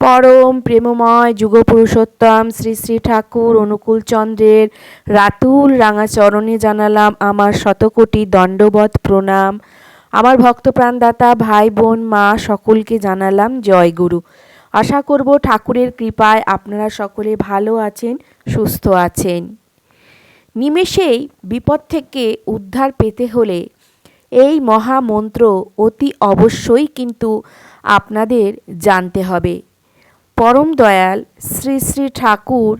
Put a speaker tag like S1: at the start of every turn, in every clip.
S1: পরম প্রেমময় যুগপুরুষোত্তম শ্রী শ্রী ঠাকুর অনুকূল চন্দ্রের রাতুল রাঙা চরণে জানালাম আমার শতকোটি দণ্ডবৎ প্রণাম। আমার ভক্তপ্রাণদাতা ভাই বোন মা সকলকে জানালাম জয় গুরু। আশা করব ঠাকুরের কৃপায় আপনারা সকলে ভালো আছেন, সুস্থ আছেন। নিমেষেই বিপদ থেকে উদ্ধার পেতে হলে এই মহামন্ত্র অতি অবশ্যই কিন্তু আপনাদের জানতে হবে। পরম দয়াল শ্রী শ্রী ঠাকুর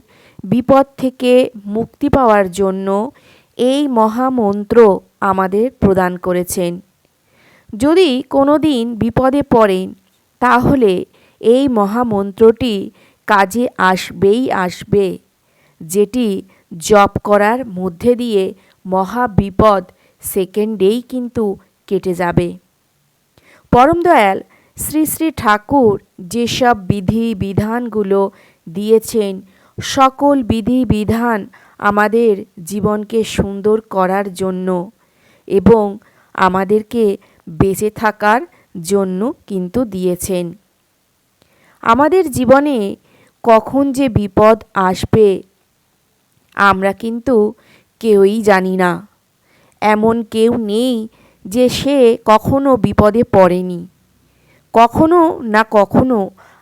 S1: বিপদ থেকে মুক্তি পাওয়ার জন্য এই মহামন্ত্র আমাদের প্রদান করেছেন। যদি কোনো দিন বিপদে পড়েন তাহলে এই মহামন্ত্রটি কাজে আসবেই আসবে, যেটি জপ করার মধ্যে দিয়ে মহাবিপদ সেকেন্ডেই কিন্তু কেটে যাবে। পরম দয়াল শ্রী শ্রী ঠাকুর যেসব বিধি বিধানগুলো দিয়েছেন, সকল বিধি বিধান আমাদের জীবনকে সুন্দর করার জন্য এবং আমাদেরকে বেঁচে থাকার জন্য কিন্তু দিয়েছেন। আমাদের জীবনে কখন যে বিপদ আসবে আমরা কিন্তু কেউই জানি না। এমন কেউ নেই যে সে কখনো বিপদে পড়েনি। কখনো না কখনো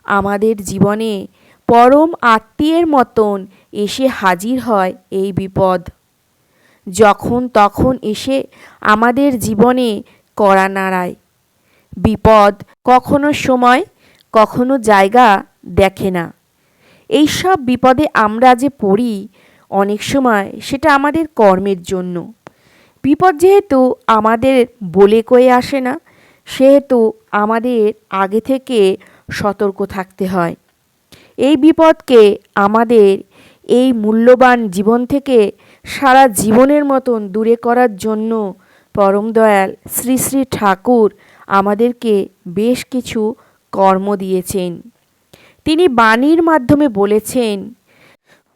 S1: আমাদের জীবনে পরম আত্মীয়ের মতন এসে হাজির হয় এই বিপদ। যখন তখন এসে আমাদের জীবনে কড়া নাড়ায়। বিপদ কখনো সময় কখনো জায়গা দেখে না। এই সব বিপদে আমরা যে পড়ি অনেক সময় সেটা আমাদের কর্মের জন্য। বিপদ যেহেতু আমাদের বলে কয়ে আসে না, সেহেতু আমাদের আগে থেকে সতর্ক থাকতে হয়। এই বিপদকে আমাদের এই মূল্যবান জীবন থেকে সারা জীবনের মতন দূরে করার জন্য পরম দয়াল শ্রী শ্রী ঠাকুর আমাদেরকে বেশ কিছু কর্ম দিয়েছেন। তিনি বাণীর মাধ্যমে বলেছেন,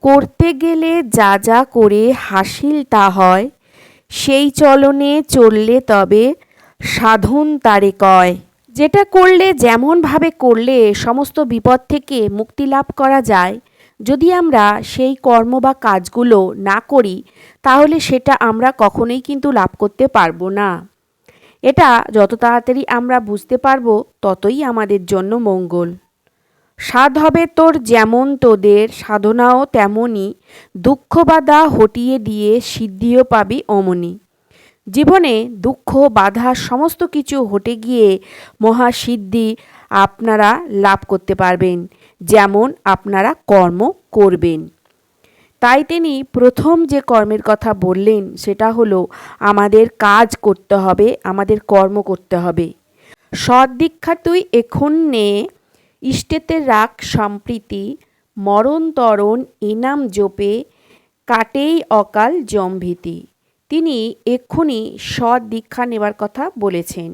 S1: করতে গেলে যা যা করে হাসিল তা হয়, সেই চলনে চললে তবে সাধন তারে কয়। যেটা করলে যেমনভাবে করলে সমস্ত বিপদ থেকে মুক্তি লাভ করা যায়, যদি আমরা সেই কর্ম বা কাজগুলো না করি তাহলে সেটা আমরা কখনোই কিন্তু লাভ করতে পারবো না। এটা যত তাড়াতাড়ি আমরা বুঝতে পারবো ততই আমাদের জন্য মঙ্গল। সাধ হবে তোর যেমন তোদের সাধনাও তেমনই, দুঃখ বাধা হটিয়ে দিয়ে সিদ্ধিও পাবি অমনি। জীবনে দুঃখ বাধা সমস্ত কিছু হটে গিয়ে মহাসিদ্ধি আপনারা লাভ করতে পারবেন, যেমন আপনারা কর্ম করবেন। তাই তিনি প্রথম যে কর্মের কথা বললেন সেটা হলো আমাদের কাজ করতে হবে, আমাদের কর্ম করতে হবে। সৎ দীক্ষা তুই এখন নে, ইষ্টেতে রাখ সম্প্রীতি, মরণ তরণ এনাম জপে, কাটেই অকাল জমভীতি। তিনি এক্ষুনি সৎ দীক্ষা নেবার কথা বলেছেন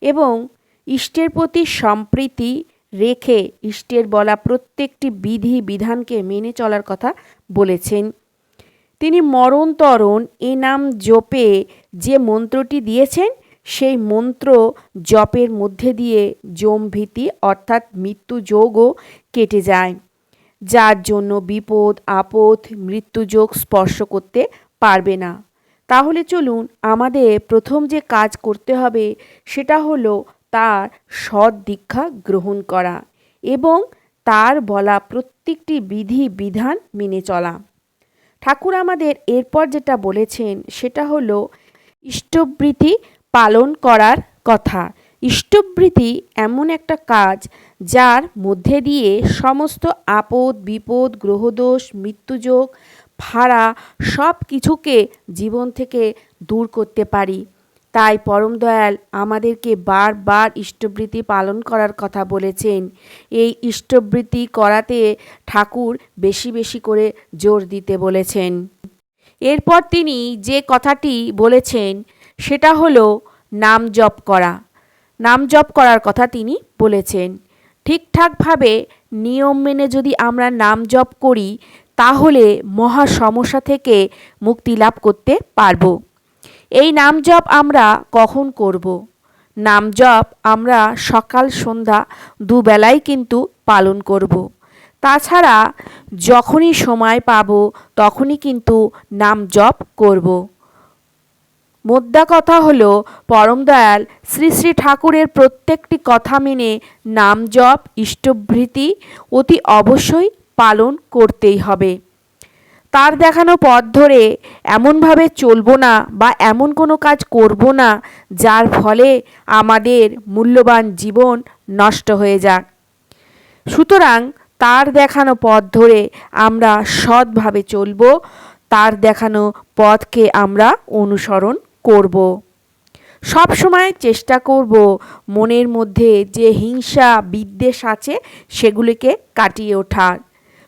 S1: এবং ইষ্টের প্রতি সম্প্রীতি রেখে ইষ্টের বলা প্রত্যেকটি বিধি বিধানকে মেনে চলার কথা বলেছেন। তিনি মরণ তরণ এ নাম জপে যে মন্ত্রটি দিয়েছেন সেই মন্ত্র জপের মধ্যে দিয়ে জমভীতি অর্থাৎ মৃত্যু যোগও কেটে যায়, যার জন্য বিপদ আপদ মৃত্যুযোগ স্পর্শ করতে পারবে না। তাহলে চলুন আমাদের প্রথম যে কাজ করতে হবে সেটা হলো তার সৎ দীক্ষা গ্রহণ করা এবং তার বলা প্রত্যেকটি বিধি বিধান মেনে চলা। ঠাকুর আমাদের এরপর যেটা বলেছেন সেটা হলো ইষ্টবৃত্তি পালন করার কথা। ইষ্টবৃত্তি এমন একটা কাজ যার মধ্যে দিয়ে সমস্ত আপদ বিপদ গ্রহদোষ মৃত্যুযোগ ভাড়া সব কিছুকে জীবন থেকে দূর করতে পারি। তাই পরম দয়াল আমাদেরকে বারবার ইষ্টবৃত্তি পালন করার কথা বলেছেন। এই ইষ্টবৃত্তি করাতে ঠাকুর বেশি বেশি করে জোর দিতে বলেছেন। এরপর তিনি যে কথাটি বলেছেন সেটা হলো নাম জপ করা। নাম জপ করার কথা তিনি বলেছেন। ঠিকঠাকভাবে নিয়ম মেনে যদি আমরা নাম জপ করি তাহলে মহা সমস্যা থেকে মুক্তি লাভ করতে পারবো। এই নাম জপ আমরা কখন করব? নাম জপ আমরা সকাল সন্ধ্যা দুবেলাই কিন্তু পালন করব। তাছাড়া যখনই সময় পাব তখনই কিন্তু নাম জপ করব। মোদ্দা কথা হলো পরম দয়াল শ্রী শ্রী ঠাকুরের প্রত্যেকটি কথা মেনে নাম জপ ইষ্টভৃতি অতি অবশ্যই পালন করতেই হবে। তার দেখানো পথ ধরে এমনভাবে চলবো না বা এমন কোনো কাজ করব না যার ফলে আমাদের মূল্যবান জীবন নষ্ট হয়ে যাক। সুতরাং তার দেখানো পথ ধরে আমরা সৎভাবে চলব, তার দেখানো পথকে আমরা অনুসরণ করব। সব সময় চেষ্টা করব মনের মধ্যে যে হিংসা বিদ্বেষ আছে সেগুলিকে কাটিয়ে ওঠার,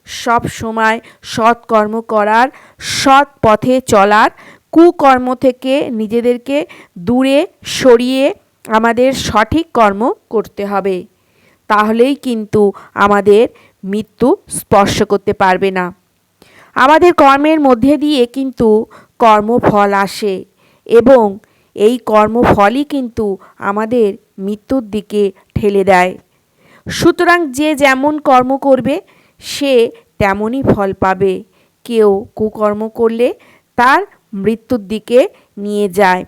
S1: সব সময় সৎ কর্ম করার, সৎ পথে চলার, কুকর্ম থেকে নিজেদেরকে দূরে সরিয়ে আমাদের সঠিক কর্ম করতে হবে। তাহলেই কিন্তু আমাদের মৃত্যু স্পর্শ করতে পারবে না। আমাদের কর্মের মধ্যে দিয়ে কিন্তু কর্মফল আসে এবং এই কর্মফলই কিন্তু আমাদের মৃত্যুর দিকে ঠেলে দেয়। সুতরাং যে যেমন কর্ম করবে সে তেমনই ফল পাবে। কেউ কুকর্ম করলে তার মৃত্যুর দিকে নিয়ে যায়,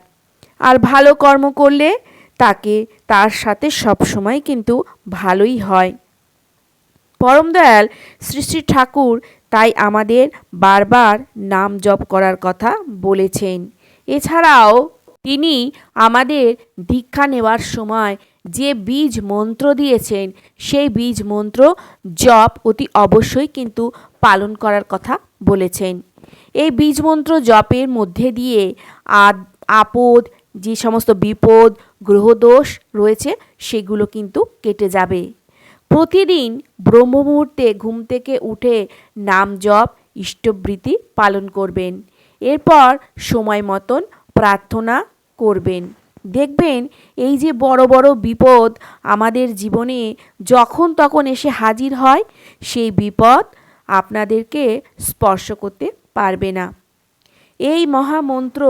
S1: আর ভালো কর্ম করলে তাকে তার সাথে সবসময় কিন্তু ভালোই হয়। পরম দয়াল শ্রী শ্রী ঠাকুর তাই আমাদের বারবার নাম জপ করার কথা বলেছেন। এছাড়াও তিনি আমাদের দীক্ষা নেওয়ার সময় যে বীজ মন্ত্র দিয়েছেন সেই বীজ মন্ত্র জপ অতি অবশ্যই কিন্তু পালন করার কথা বলেছেন। এই বীজ মন্ত্র জপের মধ্যে দিয়ে আপদ, যে সমস্ত বিপদ গ্রহদোষ রয়েছে সেগুলো কিন্তু কেটে যাবে। প্রতিদিন ব্রহ্ম মুহূর্তে ঘুম থেকে উঠে নাম জপ ইষ্টবৃতি পালন করবেন। এরপর সময় মতন প্রার্থনা করবেন। দেখবেন এই যে বড় বড় বিপদ আমাদের জীবনে যখন তখন এসে হাজির হয়, সেই বিপদ আপনাদেরকে স্পর্শ করতে পারবে না। এই মহামন্ত্র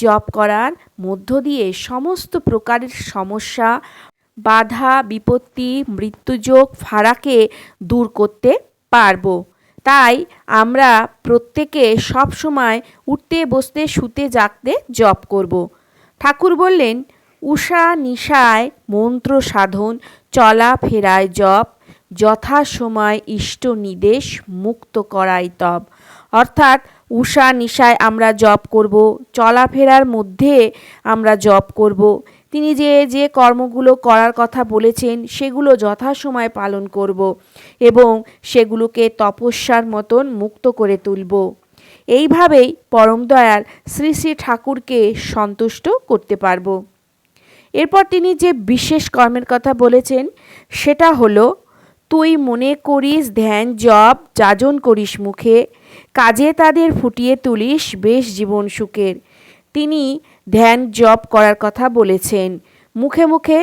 S1: জপ করার মধ্য দিয়ে সমস্ত প্রকারের সমস্যা, বাধা বিপত্তি, মৃত্যুযোগ ফাঁড়াকে দূর করতে পারবো। তাই আমরা প্রত্যেকে সব সময় উঠতে বসতে শুতে জাগতে জপ করব। ঠাকুর বললেন, উষা নিশায় মন্ত্র সাধন, চলা ফেরায় জপ, যথা সময় ইষ্ট নিদেশ মুক্ত করাই তব। অর্থাৎ উষা নিশায় আমরা জপ করব, চলাফেরার মধ্যে আমরা জপ করব। তিনি যে যে কর্মগুলো করার কথা বলেছেন সেগুলো যথাসময় পালন করব এবং সেগুলোকে তপস্যার মতন মুক্ত করে তুলব। এইভাবেই পরম দয়াল শ্রী শ্রী ঠাকুরকে সন্তুষ্ট করতে পারব। এরপর তিনি যে বিশেষ কর্মের কথা বলেছেন সেটা হলো, তুই মনে করিস ধ্যান জপ যাজন করিস মুখে, কাজে তাদের ফুটিয়ে তুলিস বেশ জীবন সুখের। তিনি ধ্যান জপ করার কথা বলেছেন, মুখে মুখে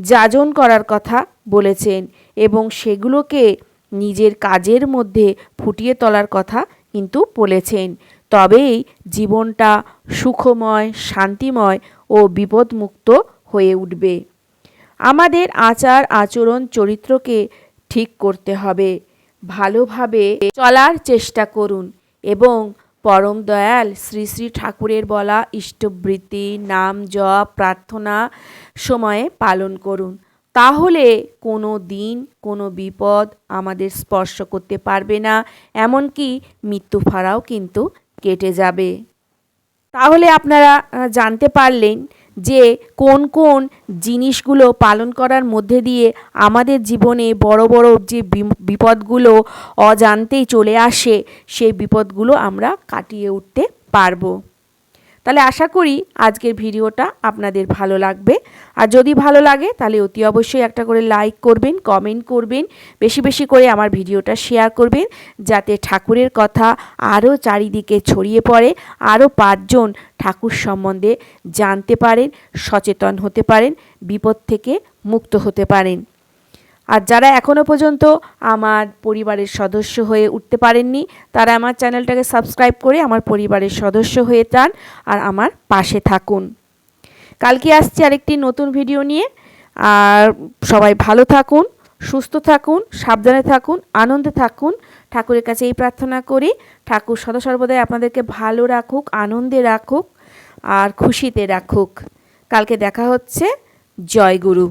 S1: যাজন করার কথা বলেছেন এবং সেগুলোকে নিজের কাজের মধ্যে ফুটিয়ে তোলার কথা কিন্তু বলেছেন। তবেই জীবনটা সুখময়, শান্তিময় ও বিপদমুক্ত হয়ে উঠবে। আমাদের আচার আচরণ চরিত্রকে ঠিক করতে হবে, ভালোভাবে চলার চেষ্টা করুন এবং পরম দয়াল শ্রী শ্রী ঠাকুরের বলা ইষ্টবৃত্তি, নাম জপ, প্রার্থনা সময়ে পালন করুন। তাহলে কোনো দিন কোনো বিপদ আমাদের স্পর্শ করতে পারবে না, এমনকি মৃত্যু ফাঁড়াও কিন্তু কেটে যাবে। তাহলে আপনারা জানতে পারলেন যে কোন কোন জিনিসগুলো পালন করার মধ্যে দিয়ে আমাদের জীবনে বড় বড় যে বিপদগুলো অজান্তেই চলে আসে সেই বিপদগুলো আমরা কাটিয়ে উঠতে পারবো। তাহলে আশা করি আজকের ভিডিওটা আপনাদের ভালো লাগবে। আর যদি ভালো লাগে তাহলে অতি অবশ্যই একটা করে লাইক করবেন, কমেন্ট করবেন, বেশি বেশি করে আমার ভিডিওটা শেয়ার করবেন, যাতে ঠাকুরের কথা আরও চারিদিকে ছড়িয়ে পড়ে, আরও 5 জন ঠাকুর সম্বন্ধে জানতে পারেন, সচেতন হতে পারেন, বিপদ থেকে মুক্ত হতে পারেন। আর যারা এখনও পর্যন্ত আমার পরিবারের সদস্য হয়ে উঠতে পারেননি তারা আমার চ্যানেলটাকে সাবস্ক্রাইব করে আমার পরিবারের সদস্য হয়ে যান আর আমার পাশে থাকুন। কালকে আসছি আরেকটি নতুন ভিডিও নিয়ে। আর সবাই ভালো থাকুন, সুস্থ থাকুন, সাবধানে থাকুন, আনন্দে থাকুন। ঠাকুরের কাছে এই প্রার্থনা করি, ঠাকুর সদা সর্বদাই আপনাদেরকে ভালো রাখুক, আনন্দে রাখুক আর খুশিতে রাখুক। কালকে দেখা হচ্ছে। জয় গুরু।